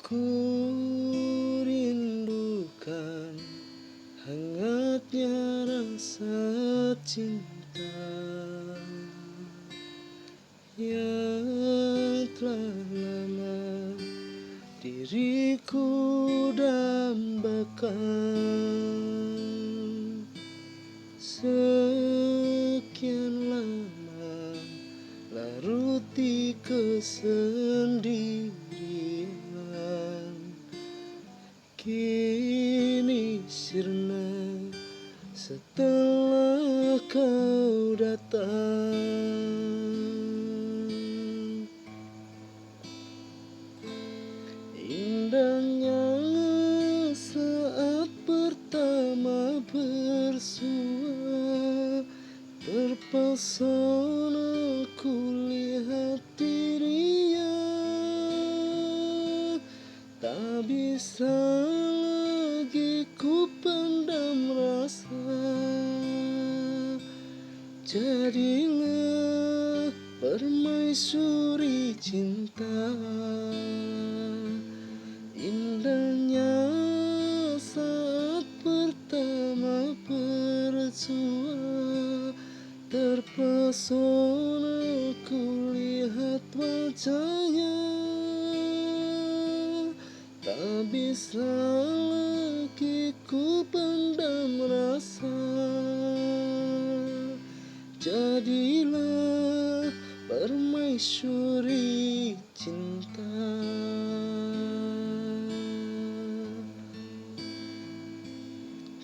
Ku rindukan hangatnya rasa cinta yang telah lama diriku dambakan. Sekian lama larut di kesendirian, kini sirna setelah kau datang. Indahnya saat pertama bersua, terpesona ku lihat dirinya. Tak bisa lagi ku pendam rasa, jadilah permaisuri cinta. Indahnya saat pertama bersua, terpesona ku lihat wajahnya. Tak bisa lagi ku pendam rasa, jadilah permaisuri cinta.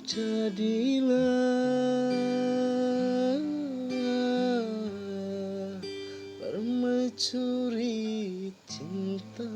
Jadilah permaisuri cinta.